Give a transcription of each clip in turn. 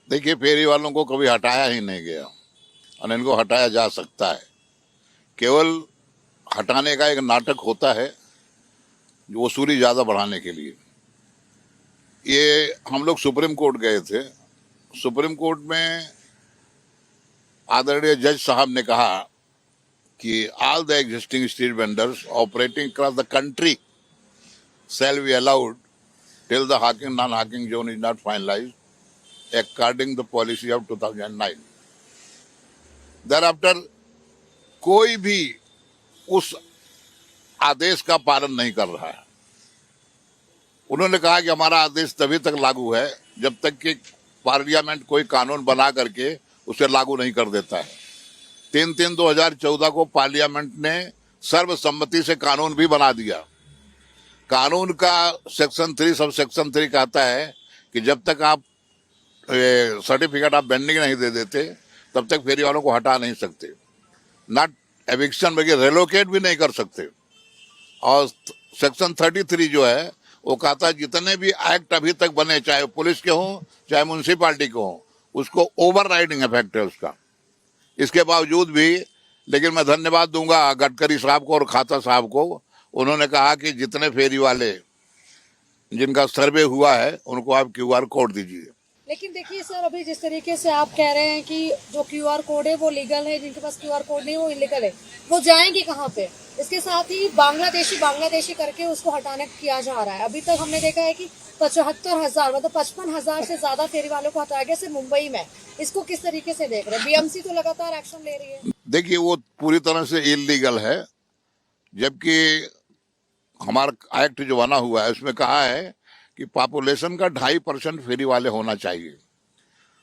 देखिए, फेरी वालों को कभी हटाया ही नहीं गया और इनको हटाया जा सकता है। केवल हटाने का एक नाटक होता है जो वसूली ज्यादा बढ़ाने के लिए। ये हम लोग सुप्रीम कोर्ट गए थे। सुप्रीम कोर्ट में आदरणीय जज साहब ने कहा कि all the existing street vendors operating across the country shall be allowed till the hawking non-hawking zone is not finalized according the policy of 2009. Thereafter कोई भी उस आदेश का पालन नहीं कर रहा है। उन्होंने कहा कि हमारा आदेश तभी तक लागू है जब तक कि पार्लियामेंट कोई कानून बना करके उसे लागू नहीं कर देता है। 3/3/2014 को पार्लियामेंट ने सर्वसम्मति से कानून भी बना दिया। कानून का सेक्शन 3 सब सेक्शन 3 कहता है कि जब तक आप सर्टिफिकेट ऑफ बेंडिंग नहीं दे देते तब तक फेरी वालों को हटा नहीं सकते, नॉट एविक्शन बल्कि रेलोकेट भी नहीं कर सकते। और सेक्शन 33 जो है वो कहता है जितने भी एक्ट अभी तक बने, चाहे पुलिस के हों चाहे म्यूनसिपालिटी के हों, उसको ओवर राइडिंग इफेक्ट है उसका। इसके बावजूद भी, लेकिन मैं धन्यवाद दूंगा गडकरी साहब को और खाता साहब को, उन्होंने कहा कि जितने फेरी वाले जिनका सर्वे हुआ है उनको आप क्यूआर कोड दीजिए। लेकिन देखिए सर, अभी जिस तरीके से आप कह रहे हैं कि जो क्यूआर कोड है वो लीगल है, जिनके पास क्यूआर कोड नहीं वो इलीगल है, वो जाएंगे कहाँ पे? इसके साथ ही बांग्लादेशी करके उसको हटाने किया जा रहा है। अभी तक हमने देखा है कि 75,000 मतलब 55,000 से ज्यादा फेरी वालों को हटाया गया सिर्फ मुंबई में। इसको किस तरीके से देख रहे हैं? बीएमसी तो लगातार एक्शन ले रही है। देखिए, वो पूरी तरह से इलीगल है, जबकि हमारा एक्ट जो बना हुआ है उसमें कहा है कि पॉपुलेशन का 2.5% फेरी वाले होना चाहिए।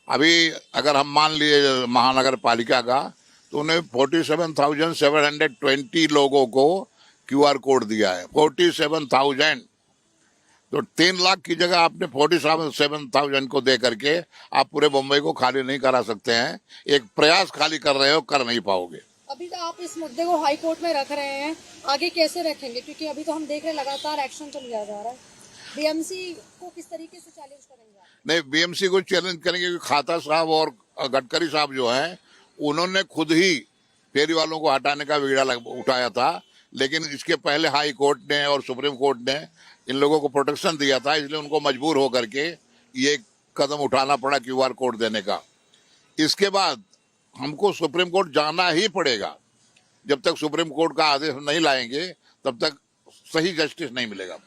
अभी अगर हम मान लिए महानगर पालिका का, तो उन्हें 47,720 लोगों को क्यूआर कोड दिया है। 47,000, तो 3 लाख की जगह आपने 47,000 को दे करके आप पूरे मुंबई को खाली नहीं करा सकते हैं। एक प्रयास खाली कर रहे हो, कर नहीं पाओगे। अभी तो आप इस मुद्दे को हाई कोर्ट में रख रहे हैं, आगे कैसे रखेंगे? क्योंकि अभी तो हम देख रहे हैं लगातार एक्शन तो लिया जा रहा है। बीएमसी को किस तरीके से चैलेंज करेंगे आप? नहीं, बीएमसी को चैलेंज करेंगे क्योंकि खाता साहब और गडकरी साहब जो हैं उन्होंने खुद ही फेरी वालों को हटाने का बीड़ा उठाया था, लेकिन इसके पहले हाई कोर्ट ने और सुप्रीम कोर्ट ने इन लोगों को प्रोटेक्शन दिया था, इसलिए उनको मजबूर होकर के ये कदम उठाना पड़ा क्यूआर कोड देने का। इसके बाद हमको सुप्रीम कोर्ट जाना ही पड़ेगा। जब तक सुप्रीम कोर्ट का आदेश नहीं लाएंगे तब तक सही जस्टिस नहीं मिलेगा।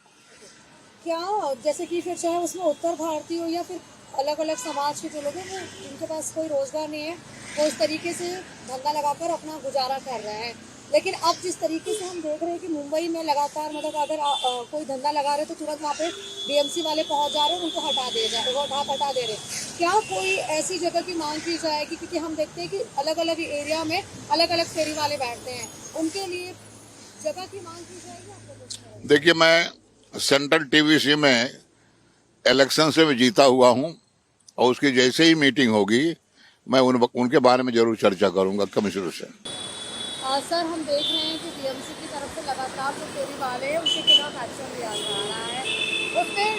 क्या जैसे कि फिर चाहे उसमें उत्तर भारतीय हो या फिर अलग अलग समाज के जो लोग हैं, वो जिनके पास कोई रोजगार नहीं है, वो इस तरीके से धंधा लगाकर अपना गुजारा कर रहे हैं। लेकिन अब जिस तरीके से हम देख रहे हैं कि मुंबई में लगातार मतलब अगर कोई धंधा लगा रहे तो तुरंत वहाँ पे बीएमसी वाले पहुंच जा रहे हैं, उनको हटा दे रहे हैं, हटा दे रहे हैं। क्या कोई ऐसी जगह की मांग की जाएगी? क्योंकि हम देखते हैं कि अलग अलग एरिया में अलग अलग फेरी वाले बैठते हैं, उनके लिए जगह की मांग की जाएगी? आपको देखिए, मैं सेंट्रल टीवीसी में इलेक्शन से मैं जीता हुआ हूं और उसकी जैसे ही मीटिंग होगी मैं उनके बारे में जरूर चर्चा करूंगा कमिश्नर से। सर, हम देख रहे हैं कि बीएमसी की तरफ से लगातार जो फेरी वाले हैं उनके खिलाफ एक्शन लिया जा रहा है। उसमें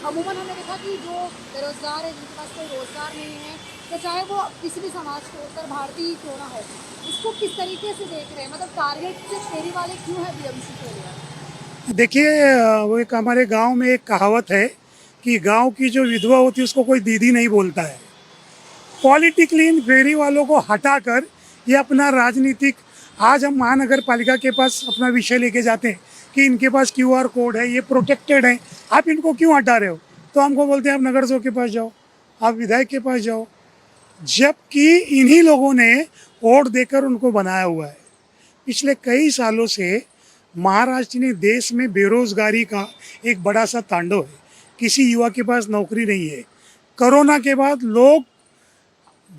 अमूमन हमने देखा कि जो बेरोजगार है, जिनके पास कोई रोजगार नहीं है, तो चाहे वो किसी भी समाज के उत्तर भारतीय क्यों ना हो, उसको किस तरीके से देख रहे हैं? मतलब टारगेट से फेरी वाले क्यों है बीएमसी के लिए? देखिए, वो एक हमारे गांव में एक कहावत है कि गांव की जो विधवा होती है उसको कोई दीदी नहीं बोलता है। पॉलिटिकली इन फेरी वालों को हटाकर ये अपना राजनीतिक, आज हम महानगर पालिका के पास अपना विषय लेके जाते हैं कि इनके पास क्यूआर कोड है, ये प्रोटेक्टेड है, आप इनको क्यों हटा रहे हो? तो हमको बोलते हैं आप नगर सेवक के पास जाओ, आप विधायक के पास जाओ, जबकि इन्हीं लोगों ने वोट देकर उनको बनाया हुआ है। पिछले कई सालों से महाराष्ट्र ने देश में बेरोजगारी का एक बड़ा सा तांडव है। किसी युवा के पास नौकरी नहीं है। कोरोना के बाद लोग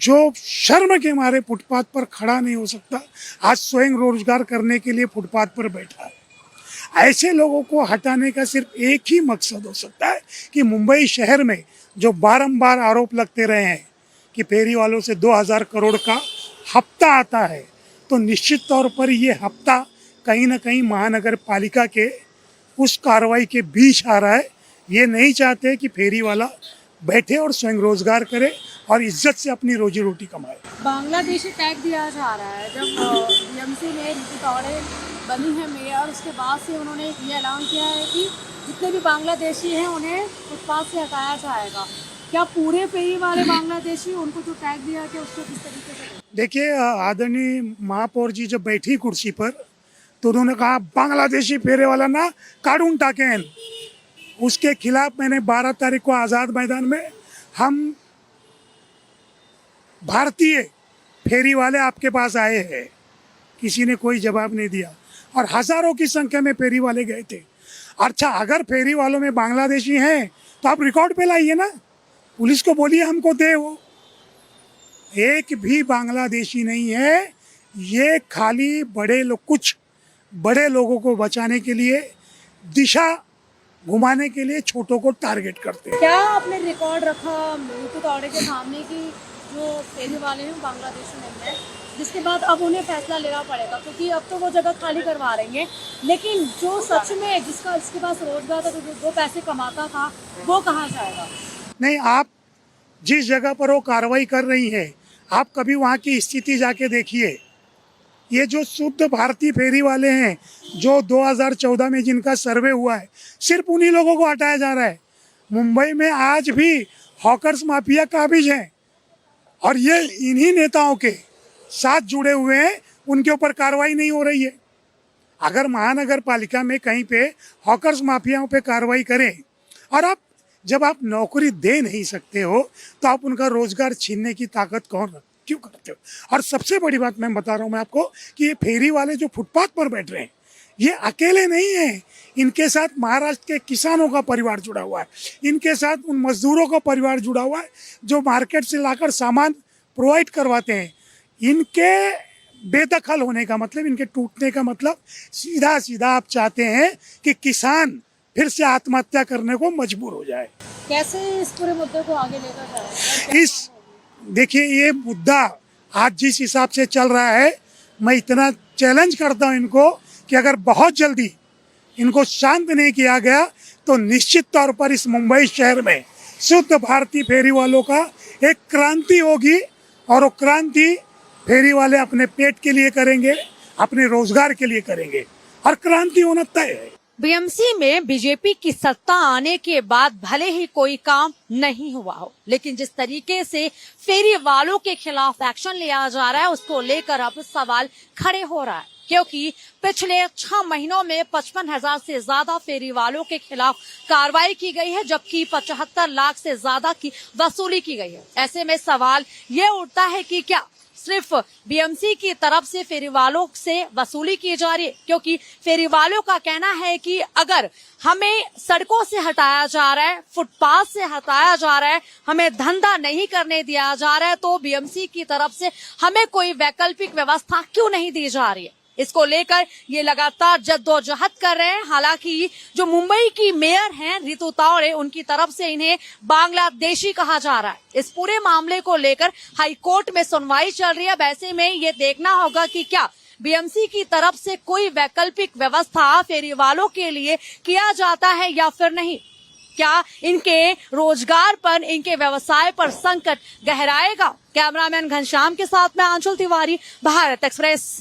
जो शर्म के मारे फुटपाथ पर खड़ा नहीं हो सकता, आज स्वयं रोजगार करने के लिए फुटपाथ पर बैठा है। ऐसे लोगों को हटाने का सिर्फ एक ही मकसद हो सकता है कि मुंबई शहर में जो बारंबार आरोप लगते रहे हैं कि फेरी वालों से 2,000 करोड़ का हफ्ता आता है, तो निश्चित तौर पर ये हफ्ता कहीं ना कहीं महानगर पालिका के उस कार्रवाई के बीच आ रहा है। ये नहीं चाहते कि फेरी वाला बैठे और स्वयं रोजगार करे, और इज्जत से अपनी रोजी रोटी कमाए। बांग्लादेशी टैग दिया जा रहा है। जब बीएमसी में ऋतु तौड़े बनी है मेयर, उसके बाद से उन्होंने ये ऐलान किया है कि जितने भी बांग्लादेशी हैं उन्हें फुटपाथ से हटाया जाएगा। क्या पूरे फेरी वाले बांग्लादेशी उनको जो टैग दिया कि उसको किस तरीके से? देखिए, आदरणीय महापौर जी जब बैठी कुर्सी पर तो उन्होंने कहा बांग्लादेशी फेरे वाला ना काढून टाकेन। उसके खिलाफ मैंने 12 तारीख को आज़ाद मैदान में हम भारतीय फेरी वाले आपके पास आए हैं, किसी ने कोई जवाब नहीं दिया और हजारों की संख्या में फेरी वाले गए थे। अच्छा, अगर फेरी वालों में बांग्लादेशी हैं तो आप रिकॉर्ड पे लाइए ना, पुलिस को बोलिए हमको दे। वो एक भी बांग्लादेशी नहीं है। ये खाली कुछ बड़े लोगों को बचाने के लिए, दिशा घुमाने के लिए छोटों को टारगेट करते हैं। क्या आपने रिकॉर्ड रखा ऋतु तौड़े के सामने कि जो फेरी वाले हैं बांग्लादेशी नहीं है, जिसके बाद अब उन्हें फैसला लेना पड़ेगा क्योंकि अब तो वो जगह खाली करवा रही हैं, लेकिन जो सच में जिसके पास रोजगार था, जो 2 पैसे कमाता था, वो कहाँ जाएगा? नहीं, आप जिस जगह पर वो कार्रवाई कर रही हैं, आप कभी वहाँ की स्थिति जाके देखिए। ये जो शुद्ध भारतीय फेरी वाले हैं, जो 2014 में जिनका सर्वे हुआ है, सिर्फ उन्हीं लोगों को हटाया जा रहा है। मुंबई में आज भी हॉकर्स माफिया काबिज हैं और ये इन्हीं नेताओं के साथ जुड़े हुए हैं, उनके ऊपर कार्रवाई नहीं हो रही है। अगर महानगर पालिका में कहीं पे हॉकर्स माफियाओं पे कार्रवाई करें और जब आप नौकरी दे नहीं सकते हो तो आप उनका रोजगार छीनने की ताकत क्यों करते हो? और सबसे बड़ी बात मैं बता रहा हूँ मैं आपको कि ये फेरी वाले जो फुटपाथ पर बैठ रहे हैं, ये अकेले नहीं हैं। इनके साथ महाराष्ट्र के किसानों का परिवार जुड़ा हुआ है, इनके साथ उन मजदूरों का परिवार जुड़ा हुआ है जो मार्केट से लाकर सामान प्रोवाइड करवाते हैं। इनके बेदखल होने का मतलब, इनके टूटने का मतलब सीधा सीधा आप चाहते हैं कि किसान फिर से आत्महत्या करने को मजबूर हो जाए। कैसे इस पूरे मुद्दे को आगे लेकर जाए? देखिए, ये मुद्दा आज जिस हिसाब से चल रहा है, मैं इतना चैलेंज करता हूँ इनको कि अगर बहुत जल्दी इनको शांत नहीं किया गया तो निश्चित तौर पर इस मुंबई शहर में शुद्ध भारतीय फेरी वालों का एक क्रांति होगी और वो क्रांति फेरी वाले अपने पेट के लिए करेंगे, अपने रोजगार के लिए करेंगे और क्रांति होना तय है। बीएमसी में बीजेपी की सत्ता आने के बाद भले ही कोई काम नहीं हुआ हो, लेकिन जिस तरीके से फेरी वालों के खिलाफ एक्शन लिया जा रहा है उसको लेकर अब सवाल खड़े हो रहा है, क्योंकि पिछले 6 महीनों में 55,000 से ज्यादा फेरी वालों के खिलाफ कार्रवाई की गई है, जबकि 75 लाख से ज्यादा की वसूली की गई है। ऐसे में सवाल ये उठता है कि क्या सिर्फ बीएमसी की तरफ से फेरी वालों से वसूली की जा रही है? क्योंकि फेरी वालों का कहना है कि अगर हमें सड़कों से हटाया जा रहा है, फुटपाथ से हटाया जा रहा है, हमें धंधा नहीं करने दिया जा रहा है, तो बीएमसी की तरफ से हमें कोई वैकल्पिक व्यवस्था क्यों नहीं दी जा रही है? इसको लेकर ये लगातार जद्दोजहद कर रहे हैं। हालांकि जो मुंबई की मेयर हैं ऋतु तौड़े, उनकी तरफ से इन्हें बांग्लादेशी कहा जा रहा है। इस पूरे मामले को लेकर हाई कोर्ट में सुनवाई चल रही है। वैसे में ये देखना होगा कि क्या बीएमसी की तरफ से कोई वैकल्पिक व्यवस्था फेरी वालों के लिए किया जाता है या फिर नहीं। क्या इनके रोजगार पर, इनके व्यवसाय पर संकट गहराएगा? कैमरामैन घनश्याम के साथ में आंचल तिवारी, भारत एक्सप्रेस।